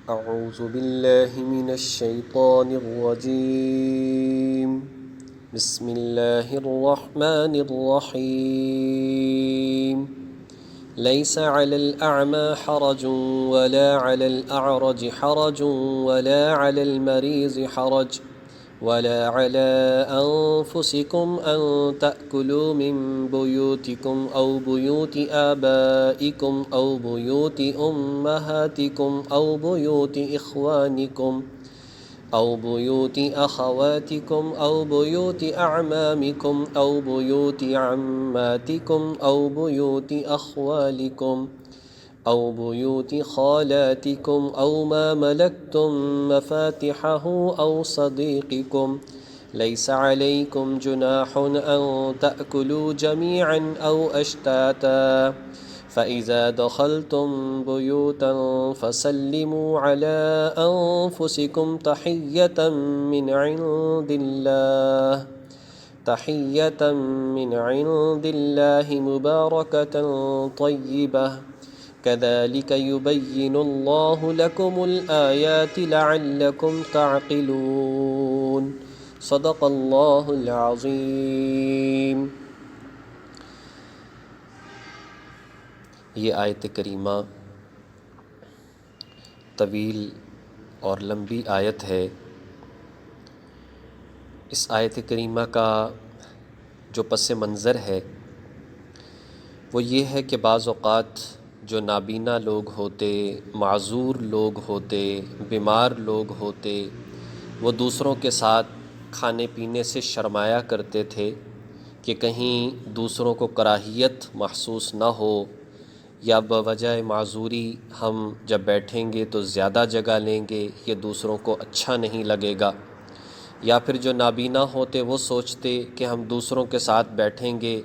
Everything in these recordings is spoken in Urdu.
أعوذ بالله من الشيطان الرجيم. بسم الله الرحمن الرحيم. ليس على الأعمى حرج ولا على الأعرج حرج ولا على المريض حرج ولا على أنفسكم أن تأكلوا من بيوتكم أو بيوت آبائكم أو بيوت أمهاتكم أو بيوت إخوانكم أو بيوت أخواتكم أو بيوت أعمامكم أو بيوت عماتكم أو بيوت أخوالكم أو بيوت خالاتكم أو ما ملكتم مفاتحه أو صديقكم. ليس عليكم جناح أن تأكلوا جميعا أو أشتاتا. فإذا دخلتم بيوتا فسلموا على أنفسكم تحية من عند الله مباركة طيبة كذلك يبين الله لكم الآيات لعلكم تعقلون. صدق اللہ العظیم. یہ آیت کریمہ طویل اور لمبی آیت ہے. اس آیت کریمہ کا جو پس منظر ہے وہ یہ ہے کہ بعض اوقات جو نابینا لوگ ہوتے، معذور لوگ ہوتے، بیمار لوگ ہوتے، وہ دوسروں کے ساتھ کھانے پینے سے شرمایا کرتے تھے کہ کہیں دوسروں کو کراہیت محسوس نہ ہو، یا بوجہ معذوری ہم جب بیٹھیں گے تو زیادہ جگہ لیں گے، یہ دوسروں کو اچھا نہیں لگے گا. یا پھر جو نابینا ہوتے وہ سوچتے کہ ہم دوسروں کے ساتھ بیٹھیں گے،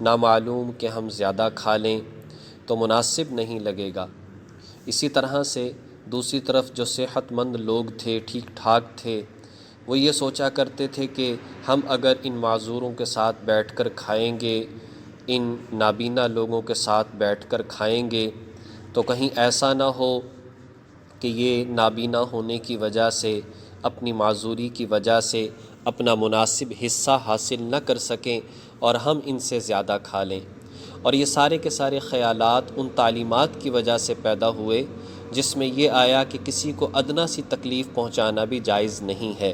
نامعلوم کہ ہم زیادہ کھا لیں تو مناسب نہیں لگے گا. اسی طرح سے دوسری طرف جو صحت مند لوگ تھے، ٹھیک ٹھاک تھے، وہ یہ سوچا کرتے تھے کہ ہم اگر ان معذوروں کے ساتھ بیٹھ کر کھائیں گے، ان نابینا لوگوں کے ساتھ بیٹھ کر کھائیں گے تو کہیں ایسا نہ ہو کہ یہ نابینا ہونے کی وجہ سے، اپنی معذوری کی وجہ سے اپنا مناسب حصہ حاصل نہ کر سکیں اور ہم ان سے زیادہ کھا لیں. اور یہ سارے کے سارے خیالات ان تعلیمات کی وجہ سے پیدا ہوئے جس میں یہ آیا کہ کسی کو ادنا سی تکلیف پہنچانا بھی جائز نہیں ہے.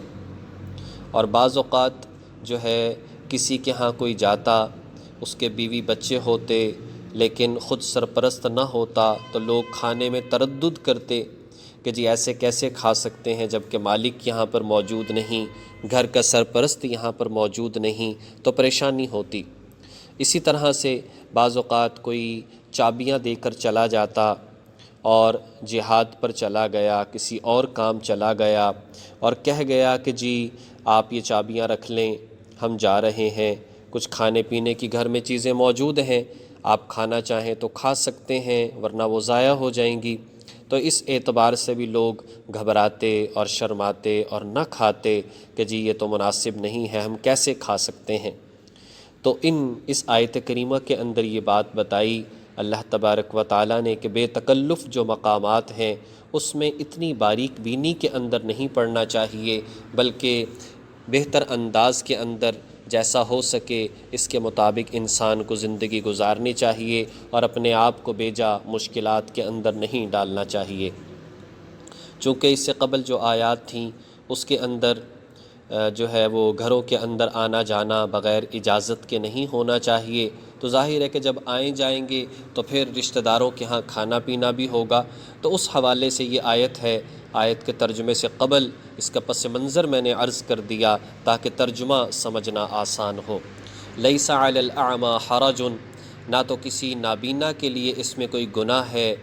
اور بعض اوقات جو ہے کسی کے ہاں کوئی جاتا، اس کے بیوی بچے ہوتے لیکن خود سرپرست نہ ہوتا تو لوگ کھانے میں تردد کرتے کہ جی ایسے کیسے کھا سکتے ہیں جب کہ مالک یہاں پر موجود نہیں، گھر کا سرپرست یہاں پر موجود نہیں، تو پریشانی ہوتی. اسی طرح سے بعض اوقات کوئی چابیاں دے کر چلا جاتا اور جہاد پر چلا گیا، کسی اور کام چلا گیا اور کہہ گیا کہ جی آپ یہ چابیاں رکھ لیں، ہم جا رہے ہیں، کچھ کھانے پینے کی گھر میں چیزیں موجود ہیں، آپ کھانا چاہیں تو کھا سکتے ہیں ورنہ وہ ضائع ہو جائیں گی. تو اس اعتبار سے بھی لوگ گھبراتے اور شرماتے اور نہ کھاتے کہ جی یہ تو مناسب نہیں ہے، ہم کیسے کھا سکتے ہیں. تو اس آیت کریمہ کے اندر یہ بات بتائی اللہ تبارک و تعالیٰ نے کہ بے تکلف جو مقامات ہیں اس میں اتنی باریک بینی کے اندر نہیں پڑنا چاہیے، بلکہ بہتر انداز کے اندر جیسا ہو سکے اس کے مطابق انسان کو زندگی گزارنی چاہیے اور اپنے آپ کو بیجا مشکلات کے اندر نہیں ڈالنا چاہیے. چونکہ اس سے قبل جو آیات تھیں اس کے اندر جو ہے وہ گھروں کے اندر آنا جانا بغیر اجازت کے نہیں ہونا چاہیے. تو ظاہر ہے کہ جب آئیں جائیں گے تو پھر رشتہ داروں کے ہاں کھانا پینا بھی ہوگا. تو اس حوالے سے یہ آیت ہے، آیت کے ترجمے سے قبل اس کا پس منظر میں نے عرض کر دیا تاکہ ترجمہ سمجھنا آسان ہو. لیس علی الاعمی حرج، نہ تو کسی نابینا کے لیے اس میں کوئی گناہ ہے،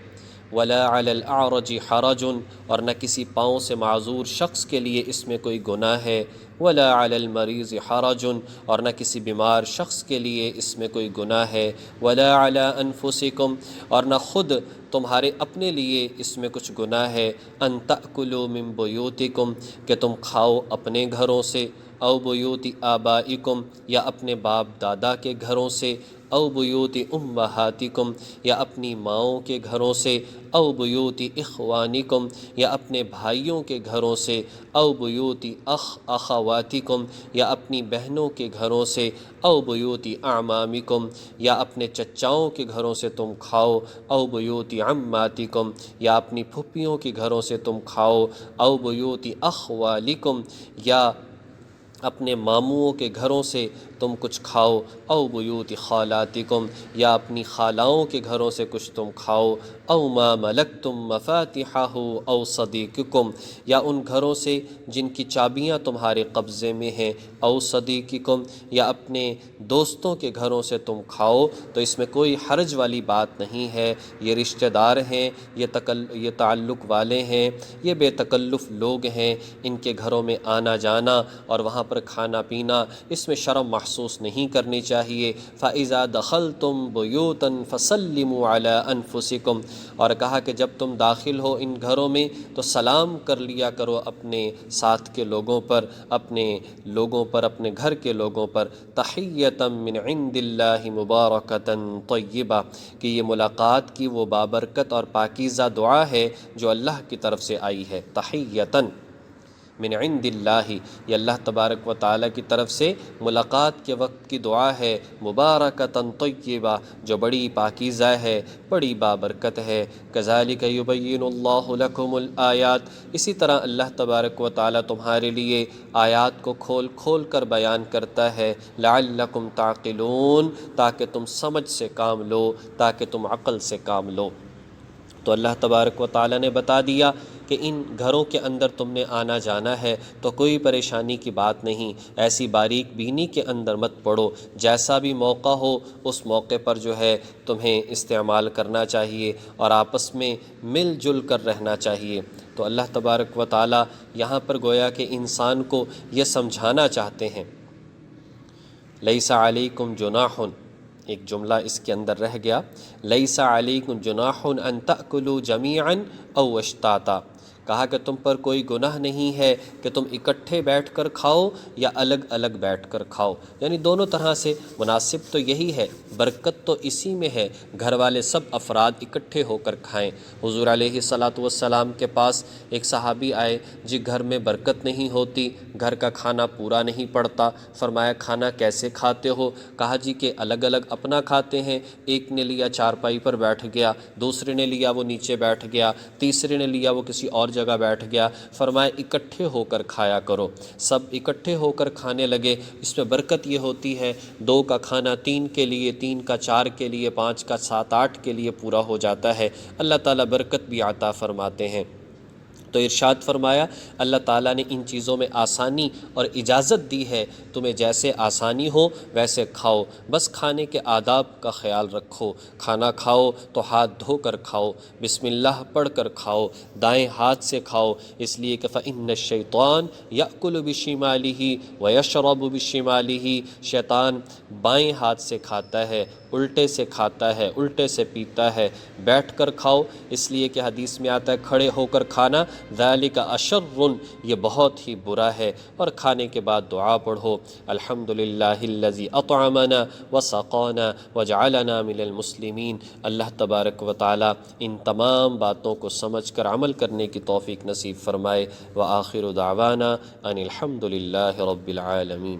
ولا علی الاعرج حرج، اور نہ کسی پاؤں سے معذور شخص کے لیے اس میں کوئی گناہ ہے، ولا علی المریض حرج، اور نہ کسی بیمار شخص کے لیے اس میں کوئی گناہ ہے، ولا علی انفسکم، اور نہ خود تمہارے اپنے لیے اس میں کچھ گناہ ہے، ان تأکلوا من بیوتکم، کہ تم کھاؤ اپنے گھروں سے، او بیوت آبائکم، یا اپنے باپ دادا کے گھروں سے، او بیوت امہاتکم یا اپنی ماؤں کے گھروں سے، او بیوت اخوانکم یا اپنے بھائیوں کے گھروں سے، او بیوت اخواتکم یا اپنی بہنوں کے گھروں سے، او بیوت اعمامکم یا اپنے چچاؤں کے گھروں سے تم کھاؤ، او بیوت عماتکم یا اپنی پھپھیوں کے گھروں سے تم کھاؤ، او بیوت اخوالکم یا اپنے ماموں کے گھروں سے تم کچھ کھاؤ، او بیوت خالاتکم یا اپنی خالاؤں کے گھروں سے کچھ تم کھاؤ، او ما ملکتم مفاتحہ او صدیقکم یا ان گھروں سے جن کی چابیاں تمہارے قبضے میں ہیں، او صدیقکم یا اپنے دوستوں کے گھروں سے تم کھاؤ۔ تو اس میں کوئی حرج والی بات نہیں ہے، یہ رشتہ دار ہیں، یہ تعلق والے ہیں، یہ بے تکلف لوگ ہیں، ان کے گھروں میں آنا جانا اور وہاں پر کھانا پینا اس میں شرم محسوس نہیں کرنی چاہیے۔ فَإِذَا دَخَلْتُمْ بُيُوتًا فَسَلِّمُوا عَلَىٰ أَنفُسِكُمْ اور کہا کہ جب تم داخل ہو ان گھروں میں تو سلام کر لیا کرو اپنے ساتھ کے لوگوں پر، اپنے گھر کے لوگوں پر، تحیۃ من عند اللہ مبارکۃ طیبہ کہ یہ ملاقات کی وہ بابرکت اور پاکیزہ دعا ہے جو اللہ کی طرف سے آئی ہے۔ تحیۃً من عند اللہ یہ اللہ تبارک و تعالیٰ کی طرف سے ملاقات کے وقت کی دعا ہے، مبارکۃ طیبہ جو بڑی پاکیزہ ہے، بڑی بابرکت ہے۔ کذالک یبین اللہ لکم الآیات اسی طرح اللہ تبارک و تعالیٰ تمہارے لیے آیات کو کھول کھول کر بیان کرتا ہے، لعلکم تعقلون تاکہ تم سمجھ سے کام لو، تاکہ تم عقل سے کام لو۔ تو اللہ تبارک و تعالیٰ نے بتا دیا کہ ان گھروں کے اندر تم نے آنا جانا ہے تو کوئی پریشانی کی بات نہیں، ایسی باریک بینی کے اندر مت پڑو، جیسا بھی موقع ہو اس موقع پر جو ہے تمہیں استعمال کرنا چاہیے اور آپس میں مل جل کر رہنا چاہیے۔ تو اللہ تبارک و تعالیٰ یہاں پر گویا کہ انسان کو یہ سمجھانا چاہتے ہیں، لیس علیکم جناح، ایک جملہ اس کے اندر رہ گیا، لیس علیکم جناح ان تأکلوا جمیعا او اشتاتا، کہا کہ تم پر کوئی گناہ نہیں ہے کہ تم اکٹھے بیٹھ کر کھاؤ یا الگ الگ بیٹھ کر کھاؤ، یعنی دونوں طرح سے مناسب تو یہی ہے، برکت تو اسی میں ہے، گھر والے سب افراد اکٹھے ہو کر کھائیں۔ حضور علیہ الصلاۃ والسلام کے پاس ایک صحابی آئے، جی گھر میں برکت نہیں ہوتی، گھر کا کھانا پورا نہیں پڑتا، فرمایا کھانا کیسے کھاتے ہو؟ کہا جی کہ الگ الگ اپنا کھاتے ہیں، ایک نے لیا چارپائی پر بیٹھ گیا، دوسرے نے لیا وہ نیچے بیٹھ گیا، تیسرے نے لیا وہ کسی اور جگہ بیٹھ گیا، فرمایا اکٹھے ہو کر کھایا کرو۔ سب اکٹھے ہو کر کھانے لگے، اس میں برکت یہ ہوتی ہے، 2 کا کھانا 3 کے لیے، 3 کا 4 کے لیے، 5 کا 7 8 کے لیے پورا ہو جاتا ہے، اللہ تعالیٰ برکت بھی عطا فرماتے ہیں۔ تو ارشاد فرمایا اللہ تعالیٰ نے ان چیزوں میں آسانی اور اجازت دی ہے، تمہیں جیسے آسانی ہو ویسے کھاؤ، بس کھانے کے آداب کا خیال رکھو، کھانا کھاؤ تو ہاتھ دھو کر کھاؤ، بسم اللہ پڑھ کر کھاؤ، دائیں ہاتھ سے کھاؤ، اس لیے کہ فإن الشیطان یأکل بشمالہ ویشرب بشمالہ، شیطان بائیں ہاتھ سے کھاتا ہے، الٹے سے کھاتا ہے، الٹے سے پیتا ہے، بیٹھ کر کھاؤ، اس لیے کہ حدیث میں آتا ہے کھڑے ہو کر کھانا ذالک اشر، یہ بہت ہی برا ہے، اور کھانے کے بعد دعا پڑھو، الحمدللہ الذی اطعمنا وسقانا وجعلنا من المسلمین۔ اللہ تبارک و تعالی ان تمام باتوں کو سمجھ کر عمل کرنے کی توفیق نصیب فرمائے۔ وآخر دعوانا ان الحمدللہ رب العالمین۔